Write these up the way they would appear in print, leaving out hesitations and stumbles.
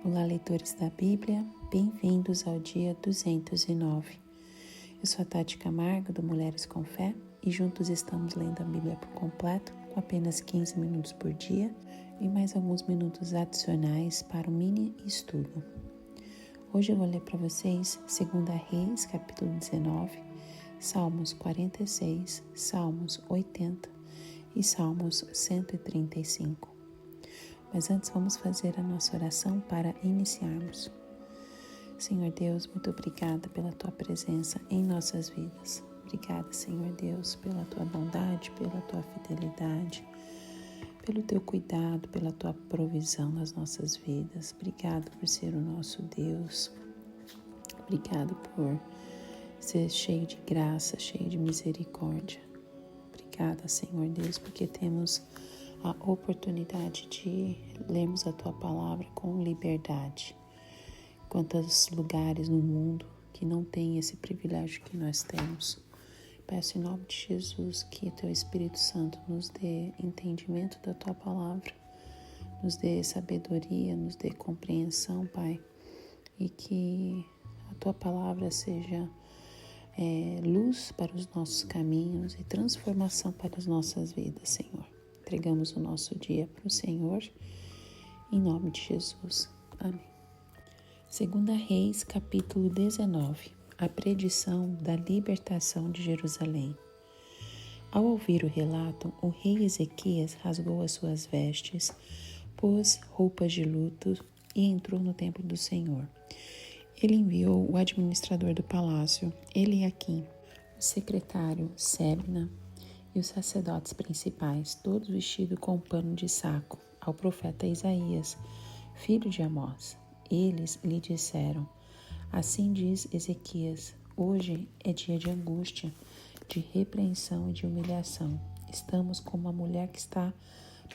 Olá, leitores da Bíblia, bem-vindos ao dia 209. Eu sou a Tati Camargo, do Mulheres com Fé, e juntos estamos lendo a Bíblia por completo, com apenas 15 minutos por dia e mais alguns minutos adicionais para o mini estudo. Hoje eu vou ler para vocês 2 Reis, capítulo 19, Salmos 46, Salmos 80 e Salmos 135. Mas antes vamos fazer a nossa oração para iniciarmos. Senhor Deus, muito obrigada pela Tua presença em nossas vidas. Obrigada, Senhor Deus, pela Tua bondade, pela Tua fidelidade, pelo Teu cuidado, pela Tua provisão nas nossas vidas. Obrigado por ser o nosso Deus. Obrigado por ser cheio de graça, cheio de misericórdia. Obrigada, Senhor Deus, porque temos a oportunidade de lermos a Tua palavra com liberdade. Quantos lugares no mundo que não têm esse privilégio que nós temos. Peço em nome de Jesus que o Teu Espírito Santo nos dê entendimento da Tua palavra, nos dê sabedoria, nos dê compreensão, Pai, e que a Tua palavra seja luz para os nossos caminhos e transformação para as nossas vidas, Senhor. Entregamos o nosso dia para o Senhor, em nome de Jesus. Amém. 2 Reis, capítulo 19. A predição da libertação de Jerusalém. Ao ouvir o relato, o rei Ezequias rasgou as suas vestes, pôs roupas de luto e entrou no templo do Senhor. Ele enviou o administrador do palácio, Eliaquim, o secretário Sebna e os sacerdotes principais, todos vestidos com pano de saco, ao profeta Isaías, filho de Amós. Eles lhe disseram: assim diz Ezequias, hoje é dia de angústia, de repreensão e de humilhação. Estamos como uma mulher que está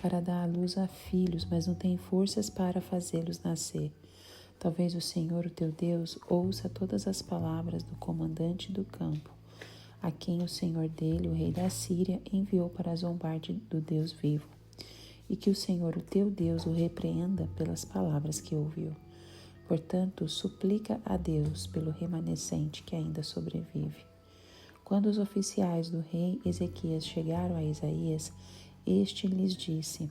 para dar à luz a filhos, mas não tem forças para fazê-los nascer. Talvez o Senhor, o teu Deus, ouça todas as palavras do comandante do campo, a quem o Senhor dele, o rei da Síria, enviou para zombar do Deus vivo, e que o Senhor, o teu Deus, o repreenda pelas palavras que ouviu. Portanto, suplica a Deus pelo remanescente que ainda sobrevive. Quando os oficiais do rei Ezequias chegaram a Isaías, este lhes disse: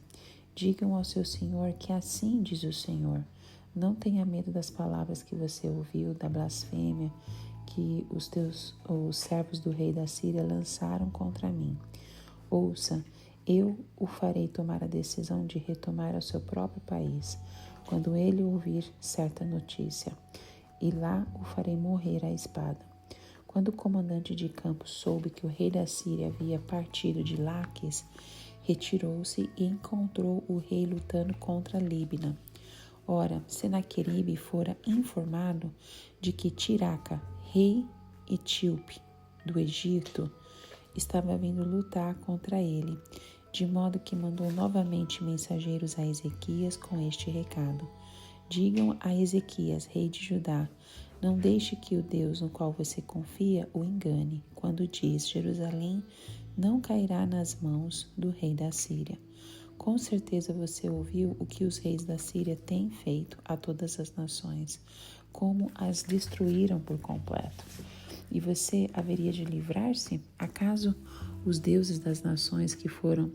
digam ao seu senhor que assim diz o Senhor: não tenha medo das palavras que você ouviu, da blasfêmia que os servos do rei da Síria lançaram contra mim. Ouça, eu o farei tomar a decisão de retomar ao seu próprio país, quando ele ouvir certa notícia, e lá o farei morrer à espada. Quando o comandante de campo soube que o rei da Síria havia partido de Laques, retirou-se e encontrou o rei lutando contra Líbina. Ora, Senaqueribe fora informado de que Tiraca, rei etíope do Egito, estava vindo lutar contra ele, de modo que mandou novamente mensageiros a Ezequias com este recado: digam a Ezequias, rei de Judá, não deixe que o Deus no qual você confia o engane, quando diz: Jerusalém não cairá nas mãos do rei da Síria. Com certeza você ouviu o que os reis da Síria têm feito a todas as nações, como as destruíram por completo. E você haveria de livrar-se? Acaso os deuses das nações que foram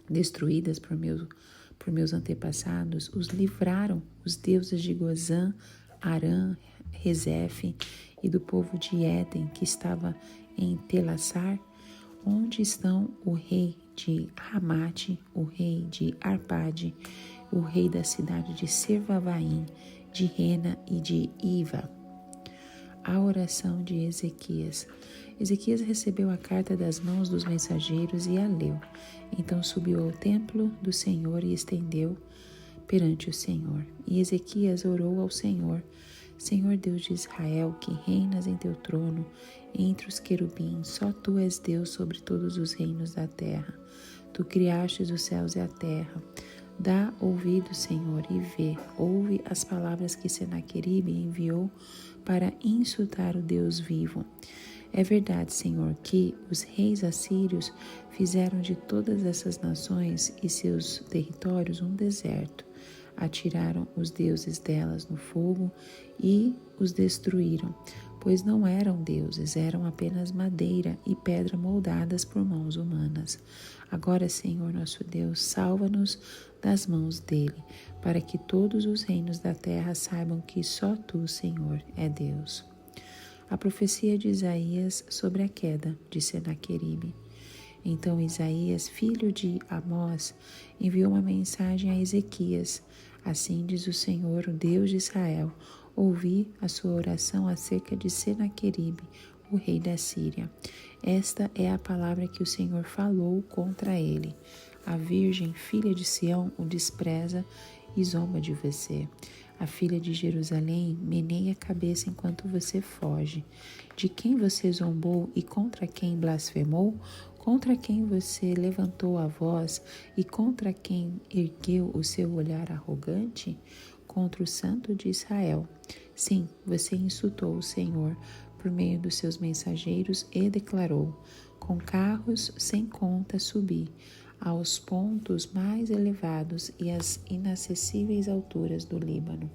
destruídas por meus antepassados os livraram? Os deuses de Gozã, Arã, Rezefe e do povo de Éden que estava em Telassar? Onde estão o rei de Ramate, o rei de Arpade, o rei da cidade de Servavaim, de Rena e de Iva? A oração de Ezequias. Ezequias recebeu a carta das mãos dos mensageiros e a leu. Então subiu ao templo do Senhor e estendeu perante o Senhor. E Ezequias orou ao Senhor: Senhor Deus de Israel, que reinas em teu trono entre os querubins, só tu és Deus sobre todos os reinos da terra. Tu criastes os céus e a terra. Dá ouvido, Senhor, e vê, ouve as palavras que Senaqueribe enviou para insultar o Deus vivo. É verdade, Senhor, que os reis assírios fizeram de todas essas nações e seus territórios um deserto. Atiraram os deuses delas no fogo e os destruíram, pois não eram deuses, eram apenas madeira e pedra moldadas por mãos humanas. Agora, Senhor nosso Deus, salva-nos das mãos dele, para que todos os reinos da terra saibam que só tu, Senhor, é Deus. A profecia de Isaías sobre a queda de Senaqueribe. Então Isaías, filho de Amós, enviou uma mensagem a Ezequias. Assim diz o Senhor, o Deus de Israel: ouvi a sua oração acerca de Senaqueribe, o rei da Síria. Esta é a palavra que o Senhor falou contra ele. A virgem, filha de Sião, o despreza e zomba de você. A filha de Jerusalém meneia a cabeça enquanto você foge. De quem você zombou e contra quem blasfemou? Contra quem você levantou a voz e contra quem ergueu o seu olhar arrogante? Contra o Santo de Israel. Sim, você insultou o Senhor por meio dos seus mensageiros e declarou: com carros sem conta subi aos pontos mais elevados e às inacessíveis alturas do Líbano.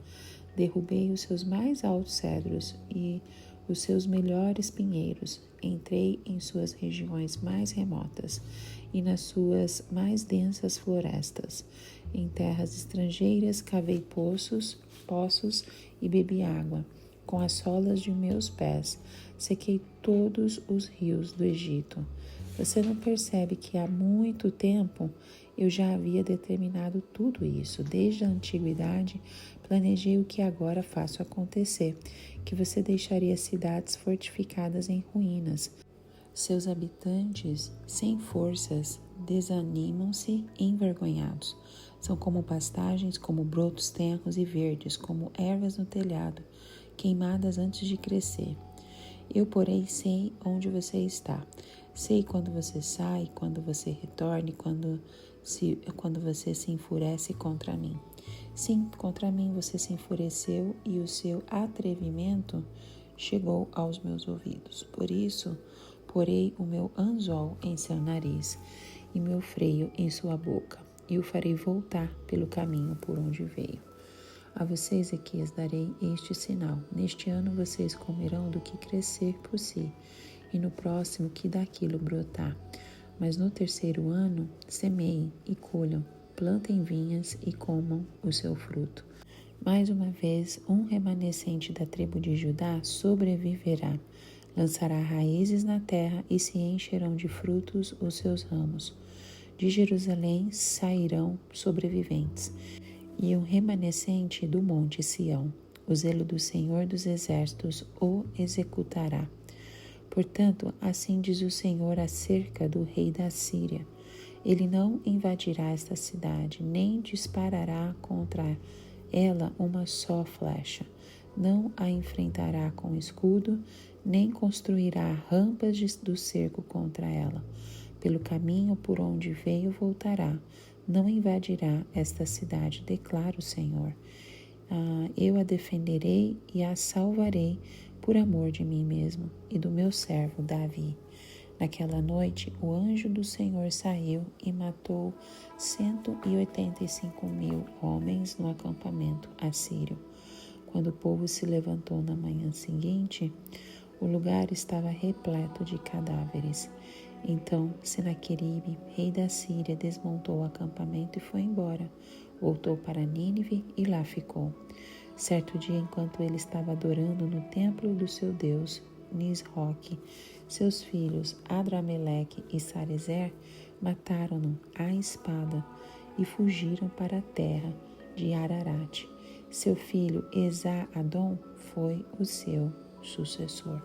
Derrubei os seus mais altos cedros e os seus melhores pinheiros. Entrei em suas regiões mais remotas e nas suas mais densas florestas. Em terras estrangeiras cavei poços e bebi água. Com as solas de meus pés, sequei todos os rios do Egito. Você não percebe que há muito tempo eu já havia determinado tudo isso? Desde a antiguidade, planejei o que agora faço acontecer, que você deixaria cidades fortificadas em ruínas. Seus habitantes, sem forças, desanimam-se envergonhados. São como pastagens, como brotos tenros e verdes, como ervas no telhado, queimadas antes de crescer. Eu, porém, sei onde você está. Sei quando você sai, quando você retorna e quando você se enfurece contra mim. Sim, contra mim você se enfureceu e o seu atrevimento chegou aos meus ouvidos. Por isso, porei o meu anzol em seu nariz e meu freio em sua boca, e o farei voltar pelo caminho por onde veio. A você, Ezequias, darei este sinal. Neste ano vocês comerão do que crescer por si, e no próximo que daquilo brotar. Mas no terceiro ano, semeiem e colham, plantem vinhas e comam o seu fruto. Mais uma vez, um remanescente da tribo de Judá sobreviverá. Lançará raízes na terra e se encherão de frutos os seus ramos. De Jerusalém sairão sobreviventes, e um remanescente do monte Sião. O zelo do Senhor dos Exércitos o executará. Portanto, assim diz o Senhor acerca do rei da Síria: ele não invadirá esta cidade, nem disparará contra ela uma só flecha. Não a enfrentará com escudo, nem construirá rampas do cerco contra ela. Pelo caminho por onde veio voltará. Não invadirá esta cidade, declara o Senhor. Eu a defenderei e a salvarei por amor de mim mesmo e do meu servo Davi. Naquela noite, o anjo do Senhor saiu e matou 185.000 homens no acampamento assírio. Quando o povo se levantou na manhã seguinte, o lugar estava repleto de cadáveres. Então Senaqueribe, rei da Síria, desmontou o acampamento e foi embora. Voltou para Nínive e lá ficou. Certo dia, enquanto ele estava adorando no templo do seu deus Nisroque, seus filhos Adrameleque e Sarezer mataram-no à espada e fugiram para a terra de Ararat. Seu filho Esá-Adom foi o seu sucessor.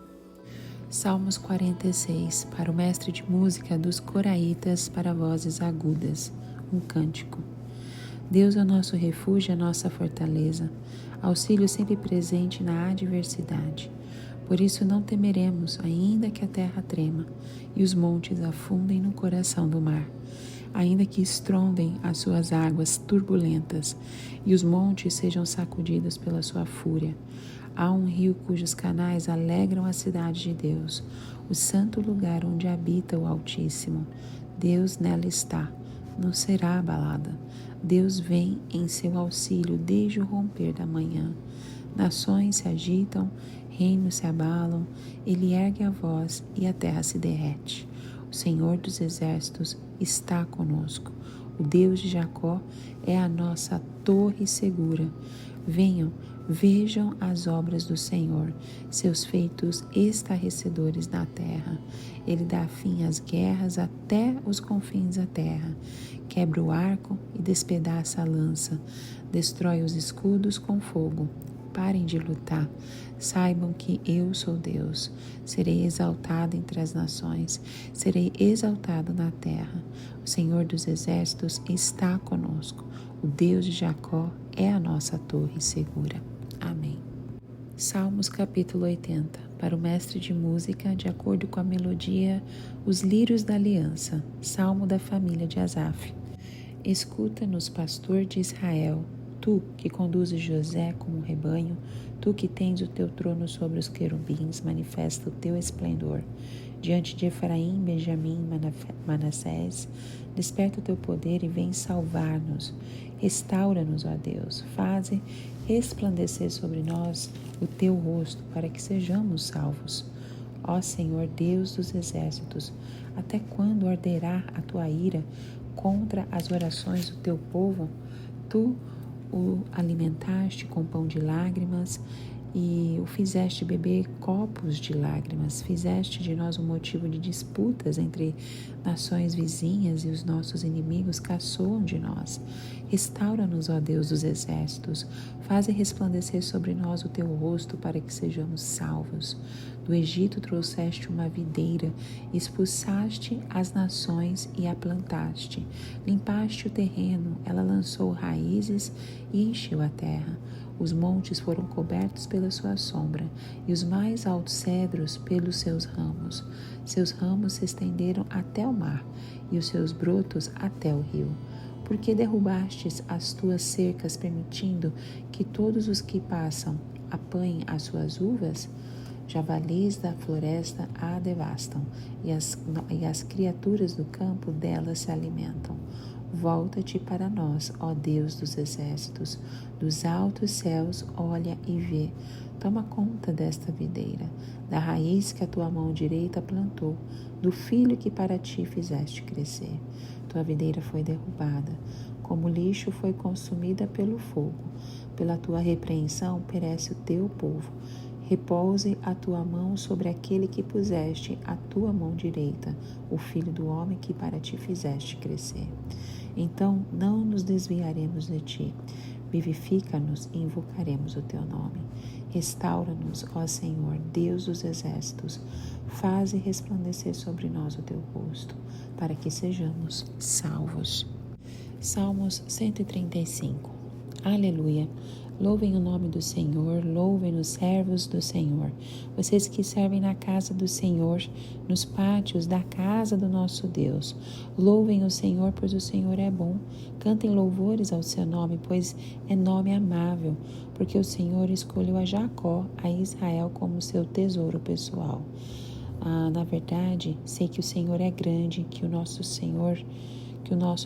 Salmos 46, para o mestre de música dos coraitas para vozes agudas, um cântico. Deus é o nosso refúgio, a nossa fortaleza, auxílio sempre presente na adversidade. Por isso não temeremos, ainda que a terra trema e os montes afundem no coração do mar, ainda que estrondem as suas águas turbulentas e os montes sejam sacudidos pela sua fúria. Há um rio cujos canais alegram a cidade de Deus, o santo lugar onde habita o Altíssimo. Deus nela está, não será abalada. Deus vem em seu auxílio desde o romper da manhã. Nações se agitam, reinos se abalam, ele ergue a voz e a terra se derrete. O Senhor dos exércitos está conosco. O Deus de Jacó é a nossa torre segura. Venham, vejam as obras do Senhor, seus feitos estarrecedores na terra. Ele dá fim às guerras até os confins da terra. Quebra o arco e despedaça a lança. Destrói os escudos com fogo. Parem de lutar. Saibam que eu sou Deus. Serei exaltado entre as nações. Serei exaltado na terra. O Senhor dos exércitos está conosco. O Deus de Jacó é a nossa torre segura. Amém. Salmos capítulo 80. Para o mestre de música, de acordo com a melodia, os lírios da aliança. Salmo da família de Asaf. Escuta-nos, pastor de Israel, tu que conduzes José como um rebanho, tu que tens o teu trono sobre os querubins, manifesta o teu esplendor. Diante de Efraim, Benjamim, Manassés, desperta o teu poder e vem salvar-nos. Restaura-nos, ó Deus, faze resplandecer sobre nós o teu rosto, para que sejamos salvos. Ó Senhor, Deus dos exércitos, até quando arderá a tua ira contra as orações do teu povo? Tu o alimentaste com pão de lágrimas e o fizeste beber copos de lágrimas. Fizeste de nós um motivo de disputas entre nações vizinhas e os nossos inimigos caçoam de nós. Restaura-nos, ó Deus dos exércitos. Faze resplandecer sobre nós o teu rosto para que sejamos salvos. Do Egito trouxeste uma videira, expulsaste as nações e a plantaste. Limpaste o terreno, ela lançou raízes e encheu a terra. Os montes foram cobertos pela sua sombra, e os mais altos cedros pelos seus ramos. Seus ramos se estenderam até o mar, e os seus brotos até o rio. Porque derrubastes as tuas cercas, permitindo que todos os que passam apanhem as suas uvas? Javalis da floresta a devastam, e as criaturas do campo dela se alimentam. Volta-te para nós, ó Deus dos exércitos, dos altos céus, olha e vê. Toma conta desta videira, da raiz que a tua mão direita plantou, do filho que para ti fizeste crescer. Tua videira foi derrubada, como lixo foi consumida pelo fogo. Pela tua repreensão perece o teu povo. Repouse a tua mão sobre aquele que puseste a tua mão direita, o filho do homem que para ti fizeste crescer. Então não nos desviaremos de ti. Vivifica-nos e invocaremos o teu nome. Restaura-nos, ó Senhor, Deus dos exércitos. Faze resplandecer sobre nós o teu rosto, para que sejamos salvos. Salmos 135. Aleluia. Louvem o nome do Senhor, louvem os servos do Senhor, vocês que servem na casa do Senhor, nos pátios da casa do nosso Deus. Louvem o Senhor, pois o Senhor é bom. Cantem louvores ao seu nome, pois é nome amável, porque o Senhor escolheu a Jacó, a Israel, como seu tesouro pessoal. Na verdade, sei que o Senhor é grande, que o nosso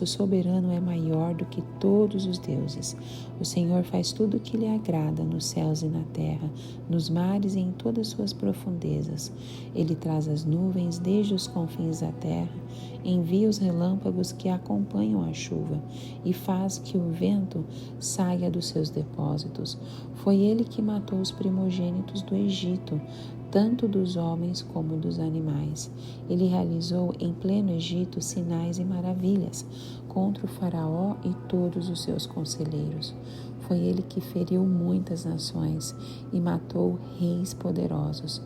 soberano é maior do que todos os deuses. O Senhor faz tudo o que lhe agrada nos céus e na terra, nos mares e em todas suas profundezas. Ele traz as nuvens desde os confins da terra, envia os relâmpagos que acompanham a chuva e faz que o vento saia dos seus depósitos. Foi ele que matou os primogênitos do Egito, tanto dos homens como dos animais. Ele realizou em pleno Egito sinais e maravilhas contra o faraó e todos os seus conselheiros. Foi ele que feriu muitas nações e matou reis poderosos.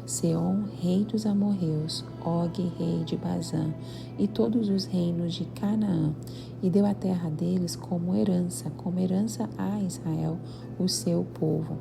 Seom, rei dos amorreus, Og, rei de Bazã, e todos os reinos de Canaã, e deu a terra deles como herança a Israel, o seu povo.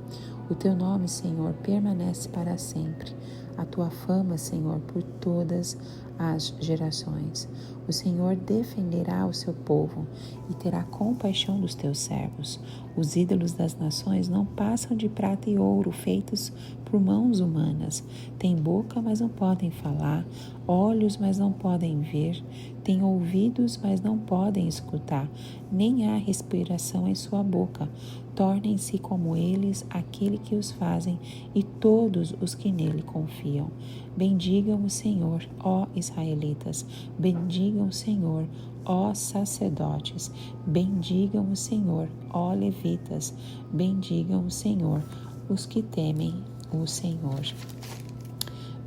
O teu nome, Senhor, permanece para sempre. A tua fama, Senhor, por todas as gerações. O Senhor defenderá o seu povo e terá compaixão dos teus servos. Os ídolos das nações não passam de prata e ouro, feitos por mãos humanas. Têm boca, mas não podem falar. olhos, mas não podem ver, têm ouvidos, mas não podem escutar, nem há respiração em sua boca. Tornem-se como eles aquele que os fazem e todos os que nele confiam. Bendigam o Senhor, ó israelitas, bendigam o Senhor, ó sacerdotes, bendigam o Senhor, ó levitas, bendigam o Senhor, os que temem o Senhor.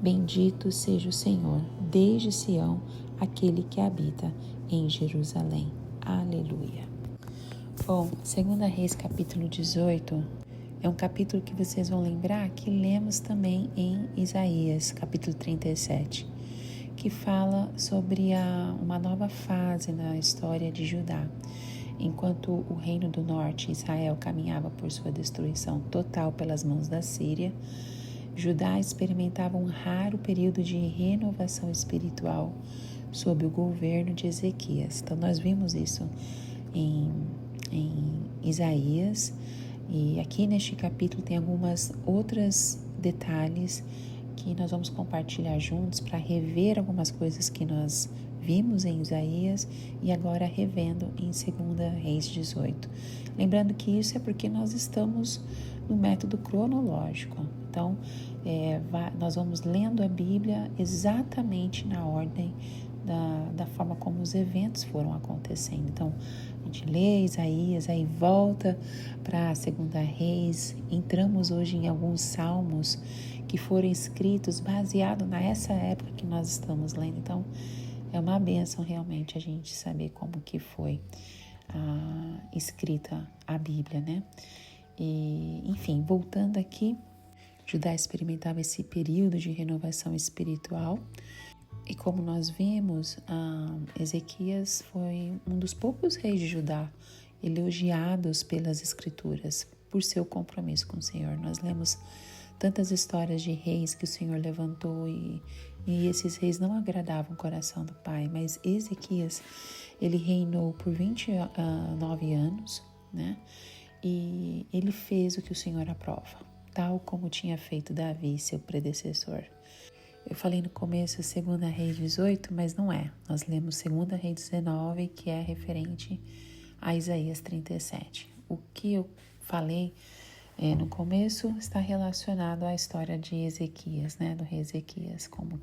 Bendito seja o Senhor, desde Sião, aquele que habita em Jerusalém. Aleluia. Bom, 2 Reis capítulo 18 é um capítulo que vocês vão lembrar que lemos também em Isaías capítulo 37, que fala sobre uma nova fase na história de Judá. Enquanto o reino do norte, Israel, caminhava por sua destruição total pelas mãos da Síria, Judá experimentava um raro período de renovação espiritual sob o governo de Ezequias. Então nós vimos isso em Isaías, e aqui neste capítulo tem algumas outros detalhes que nós vamos compartilhar juntos para rever algumas coisas que nós vimos em Isaías e agora revendo em 2 Reis 18. Lembrando que isso é porque nós estamos no método cronológico. Então, nós vamos lendo a Bíblia exatamente na ordem da forma como os eventos foram acontecendo. Então, a gente lê Isaías, aí volta para 2 Reis, entramos hoje em alguns salmos que foram escritos baseado nessa época que nós estamos lendo. Então, é uma bênção realmente a gente saber como que foi escrita a Bíblia, né? E, enfim, voltando aqui, Judá experimentava esse período de renovação espiritual. E como nós vimos, Ezequias foi um dos poucos reis de Judá elogiados pelas Escrituras por seu compromisso com o Senhor. Nós lemos tantas histórias de reis que o Senhor levantou e esses reis não agradavam o coração do Pai, mas Ezequias, ele reinou por 29 anos, né? E ele fez o que o Senhor aprova, tal como tinha feito Davi, seu predecessor. Eu falei no começo 2 Reis 18, mas não é. Nós lemos 2 Reis 19, que é referente a Isaías 37. O que eu falei no começo está relacionado à história de Ezequias, né, do rei Ezequias, como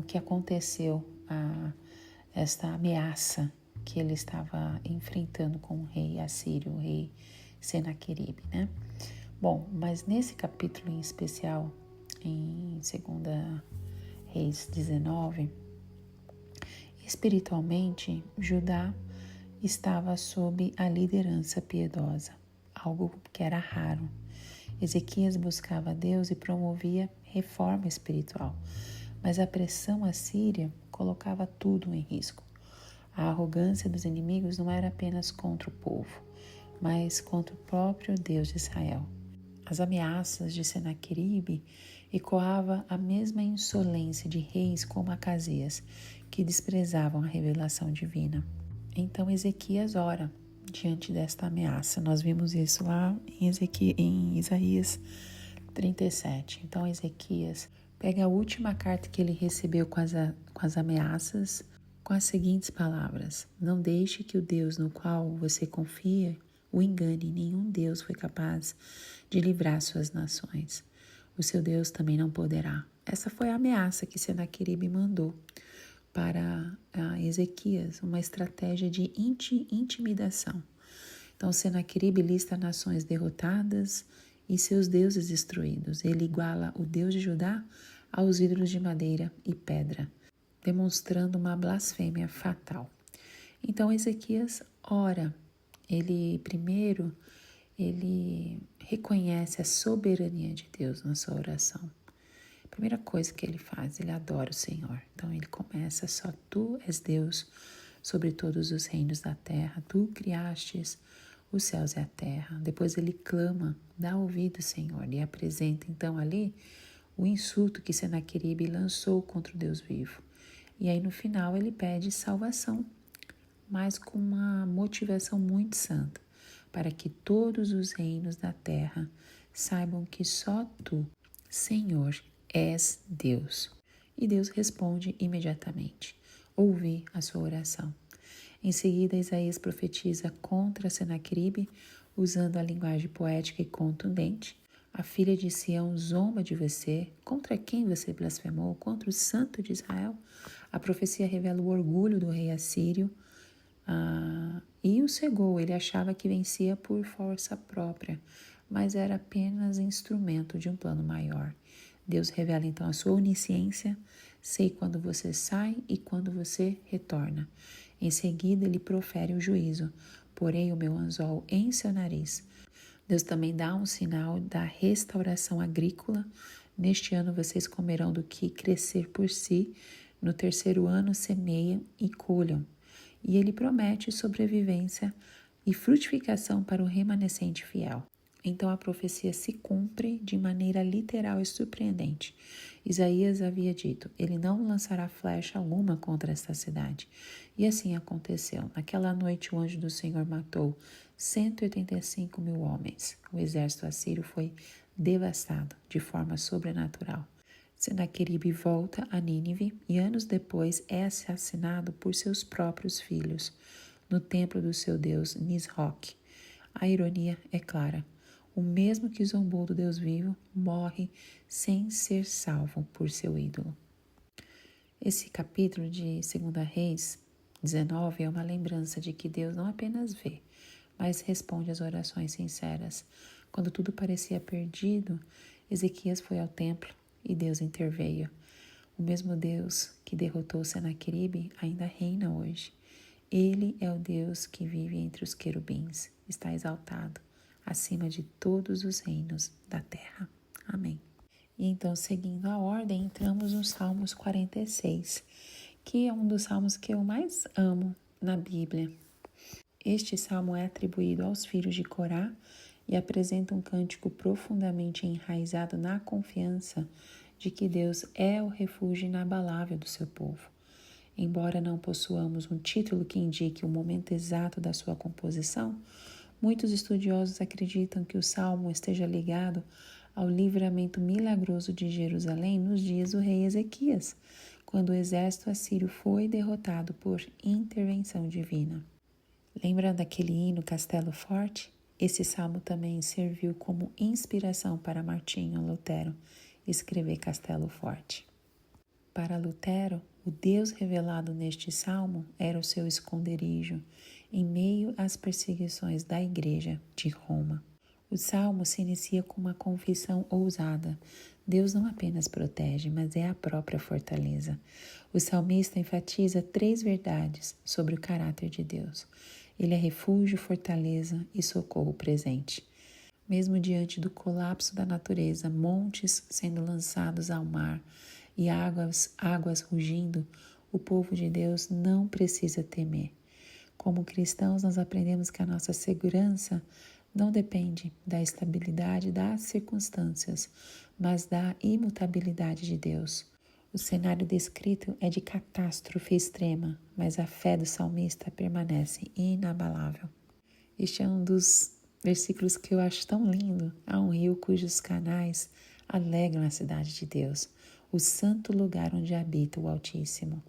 que aconteceu esta ameaça que ele estava enfrentando com o rei assírio, o rei Senaqueribe, né? Bom, mas nesse capítulo em especial, em 2 Reis 19, espiritualmente, Judá estava sob a liderança piedosa, algo que era raro. Ezequias buscava a Deus e promovia reforma espiritual, mas a pressão assíria colocava tudo em risco. A arrogância dos inimigos não era apenas contra o povo, mas contra o próprio Deus de Israel. As ameaças de Senaqueribe ecoava a mesma insolência de reis como Acasias, que desprezavam a revelação divina. Então Ezequias ora diante desta ameaça. Nós vimos isso lá em Isaías 37. Então Ezequias pega a última carta que ele recebeu com as ameaças, com as seguintes palavras: não deixe que o Deus no qual você confia o engane. Nenhum Deus foi capaz de livrar suas nações. O seu Deus também não poderá. Essa foi a ameaça que Senaqueribe mandou para Ezequias, uma estratégia de intimidação. Então Senaqueribe lista nações derrotadas e seus deuses destruídos. Ele iguala o Deus de Judá aos ídolos de madeira e pedra, demonstrando uma blasfêmia fatal. Então Ezequias ora. Ele reconhece a soberania de Deus na sua oração. A primeira coisa que ele faz, ele adora o Senhor. Então ele começa: só tu és Deus sobre todos os reinos da terra, tu criastes os céus e a terra. Depois ele clama: dá ouvido, Senhor, e apresenta então ali o insulto que Senaqueribe lançou contra o Deus vivo. E aí no final ele pede salvação, mas com uma motivação muito santa, para que todos os reinos da terra saibam que só tu, Senhor, és Deus. e Deus responde imediatamente. Ouvi a sua oração. Em seguida, Isaías profetiza contra Senaqueribe, usando a linguagem poética e contundente. A filha de Sião zomba de você. Contra quem você blasfemou? Contra o santo de Israel? A profecia revela o orgulho do rei assírio e o cegou. Ele achava que vencia por força própria, mas era apenas instrumento de um plano maior. Deus revela então a sua onisciência. Sei quando você sai e quando você retorna. Em seguida, ele profere o juízo. Porei o meu anzol em seu nariz. Deus também dá um sinal da restauração agrícola. Neste ano vocês comerão do que crescer por si. No terceiro ano semeiam e colham. E ele promete sobrevivência e frutificação para o remanescente fiel. Então a profecia se cumpre de maneira literal e surpreendente. Isaías havia dito: ele não lançará flecha alguma contra esta cidade. E assim aconteceu. Naquela noite o anjo do Senhor matou 185.000 homens. O exército assírio foi devastado de forma sobrenatural. Senaqueribe volta a Nínive e anos depois é assassinado por seus próprios filhos no templo do seu deus Nisroque. A ironia é clara. O mesmo que zombou do Deus vivo morre sem ser salvo por seu ídolo. Esse capítulo de 2 Reis 19 é uma lembrança de que Deus não apenas vê, mas responde às orações sinceras. Quando tudo parecia perdido, Ezequias foi ao templo e Deus interveio. O mesmo Deus que derrotou Senaqueribe ainda reina hoje. Ele é o Deus que vive entre os querubins, está exaltado acima de todos os reinos da terra. Amém. E então, seguindo a ordem, entramos no Salmos 46, que é um dos salmos que eu mais amo na Bíblia. Este salmo é atribuído aos filhos de Corá e apresenta um cântico profundamente enraizado na confiança de que Deus é o refúgio inabalável do seu povo. Embora não possuamos um título que indique o momento exato da sua composição, muitos estudiosos acreditam que o salmo esteja ligado ao livramento milagroso de Jerusalém nos dias do rei Ezequias, quando o exército assírio foi derrotado por intervenção divina. Lembra daquele hino Castelo Forte? Esse salmo também serviu como inspiração para Martinho Lutero escrever Castelo Forte. Para Lutero, o Deus revelado neste salmo era o seu esconderijo em meio às perseguições da Igreja de Roma. O salmo se inicia com uma confissão ousada. Deus não apenas protege, mas é a própria fortaleza. O salmista enfatiza 3 verdades sobre o caráter de Deus. Ele é refúgio, fortaleza e socorro presente. Mesmo diante do colapso da natureza, montes sendo lançados ao mar e águas rugindo, o povo de Deus não precisa temer. Como cristãos, nós aprendemos que a nossa segurança não depende da estabilidade das circunstâncias, mas da imutabilidade de Deus. O cenário descrito é de catástrofe extrema, mas a fé do salmista permanece inabalável. Este é um dos versículos que eu acho tão lindo. Há um rio cujos canais alegram a cidade de Deus, o santo lugar onde habita o Altíssimo.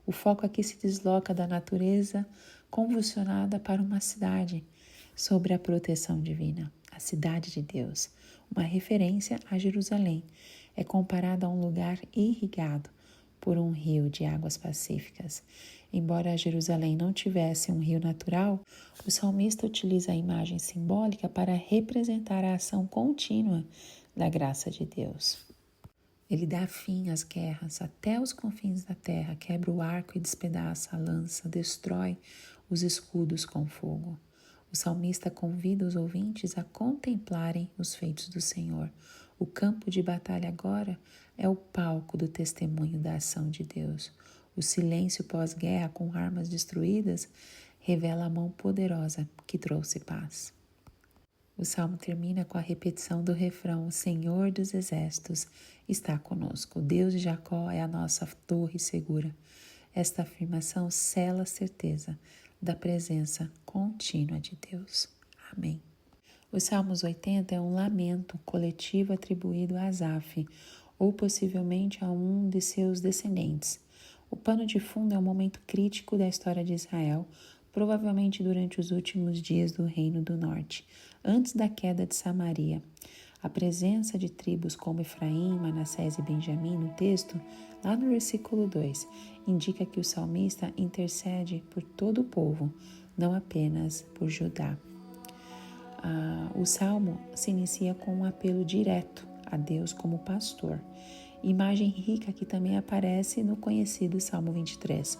O foco aqui se desloca da natureza convulsionada para uma cidade, sobre a proteção divina, a cidade de Deus. Uma referência a Jerusalém é comparada a um lugar irrigado por um rio de águas pacíficas. Embora Jerusalém não tivesse um rio natural, o salmista utiliza a imagem simbólica para representar a ação contínua da graça de Deus. Ele dá fim às guerras até os confins da terra, quebra o arco e despedaça a lança, destrói os escudos com fogo. O salmista convida os ouvintes a contemplarem os feitos do Senhor. O campo de batalha agora é o palco do testemunho da ação de Deus. O silêncio pós-guerra com armas destruídas revela a mão poderosa que trouxe paz. O salmo termina com a repetição do refrão: O Senhor dos Exércitos está conosco. O Deus de Jacó é a nossa torre segura. Esta afirmação sela a certeza da presença contínua de Deus. Amém. Os Salmos 80 é um lamento coletivo atribuído a Asaf, ou possivelmente a um de seus descendentes. O pano de fundo é um momento crítico da história de Israel, provavelmente durante os últimos dias do Reino do Norte, antes da queda de Samaria. A presença de tribos como Efraim, Manassés e Benjamim no texto, lá no versículo 2, indica que o salmista intercede por todo o povo, não apenas por Judá. O salmo se inicia com um apelo direto a Deus como pastor, imagem rica que também aparece no conhecido Salmo 23.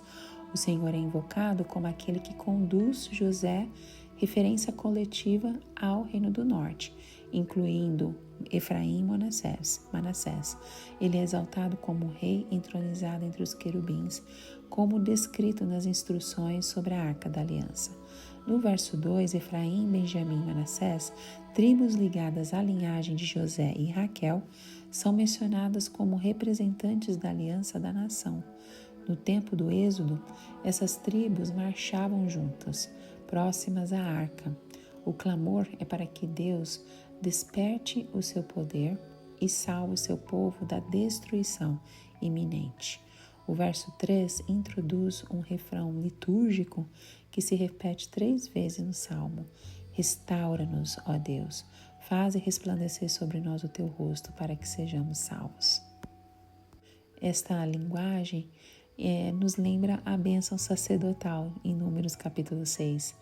O Senhor é invocado como aquele que conduz José, referência coletiva ao Reino do Norte, incluindo Efraim e Manassés. Ele é exaltado como rei entronizado entre os querubins, como descrito nas instruções sobre a Arca da Aliança. No verso 2, Efraim, Benjamim e Manassés, tribos ligadas à linhagem de José e Raquel, são mencionadas como representantes da aliança da nação. No tempo do Êxodo, essas tribos marchavam juntas, próximas à arca. O clamor é para que Deus desperte o seu poder e salve o seu povo da destruição iminente. O verso 3 introduz um refrão litúrgico que se repete 3 vezes no Salmo. Restaura-nos, ó Deus, faze resplandecer sobre nós o teu rosto para que sejamos salvos. Esta linguagem nos lembra a bênção sacerdotal em Números capítulo 6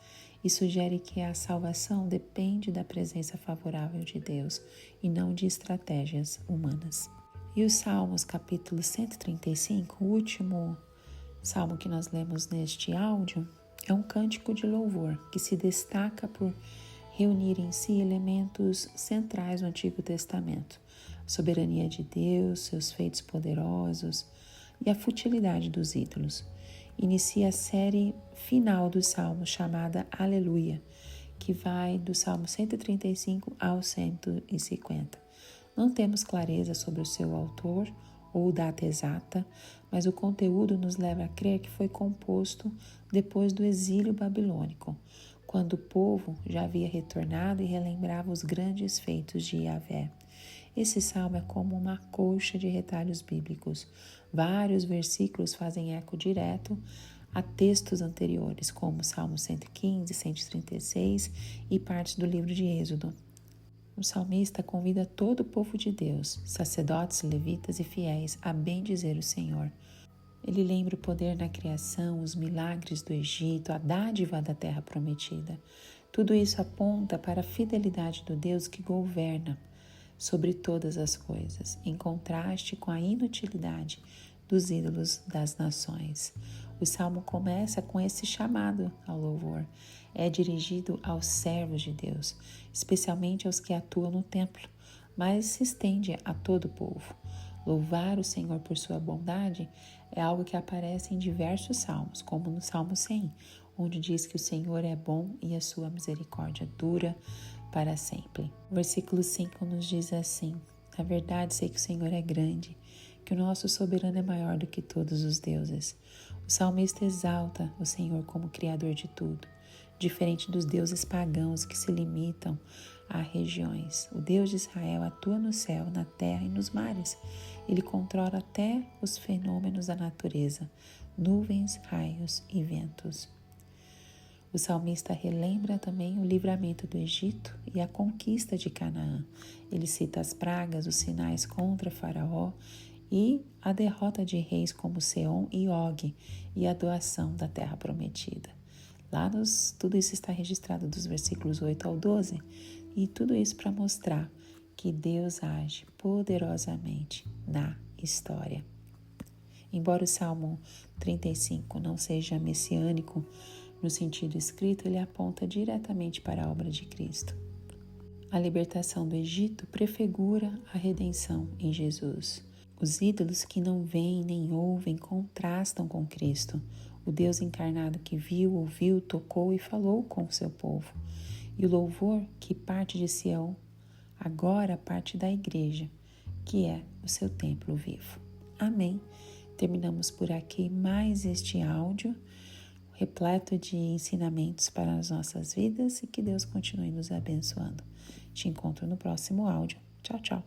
e sugere que a salvação depende da presença favorável de Deus e não de estratégias humanas. E os Salmos capítulo 135, o último salmo que nós lemos neste áudio, é um cântico de louvor que se destaca por reunir em si elementos centrais do Antigo Testamento: a soberania de Deus, seus feitos poderosos e a futilidade dos ídolos. Inicia a série final dos Salmos, chamada Aleluia, que vai do Salmo 135 ao 150. Não temos clareza sobre o seu autor ou data exata, mas o conteúdo nos leva a crer que foi composto depois do exílio babilônico, quando o povo já havia retornado e relembrava os grandes feitos de Yahvé. Esse salmo é como uma colcha de retalhos bíblicos. Vários versículos fazem eco direto a textos anteriores, como Salmo 115, 136 e partes do livro de Êxodo. O salmista convida todo o povo de Deus, sacerdotes, levitas e fiéis, a bendizer o Senhor. Ele lembra o poder na criação, os milagres do Egito, a dádiva da terra prometida. Tudo isso aponta para a fidelidade do Deus que governa sobre todas as coisas, em contraste com a inutilidade dos ídolos das nações. O salmo começa com esse chamado ao louvor. É dirigido aos servos de Deus, especialmente aos que atuam no templo, mas se estende a todo o povo. Louvar o Senhor por sua bondade é algo que aparece em diversos salmos, como no Salmo 100, onde diz que o Senhor é bom e a sua misericórdia dura para sempre. O versículo 5 nos diz assim: na verdade sei que o Senhor é grande, que o nosso soberano é maior do que todos os deuses. O salmista exalta o Senhor como Criador de tudo, diferente dos deuses pagãos que se limitam a regiões. O Deus de Israel atua no céu, na terra e nos mares. Ele controla até os fenômenos da natureza, nuvens, raios e ventos. O salmista relembra também o livramento do Egito e a conquista de Canaã. Ele cita as pragas, os sinais contra Faraó e a derrota de reis como Seom e Og e a doação da terra prometida. Tudo isso está registrado dos versículos 8 ao 12, e tudo isso para mostrar que Deus age poderosamente na história. Embora o Salmo 35 não seja messiânico no sentido escrito, ele aponta diretamente para a obra de Cristo. A libertação do Egito prefigura a redenção em Jesus. Os ídolos que não veem nem ouvem contrastam com Cristo, o Deus encarnado que viu, ouviu, tocou e falou com o seu povo. E o louvor que parte de Sião, agora parte da igreja, que é o seu templo vivo. Amém. Terminamos por aqui mais este áudio, repleto de ensinamentos para as nossas vidas, e que Deus continue nos abençoando. Te encontro no próximo áudio. Tchau, tchau.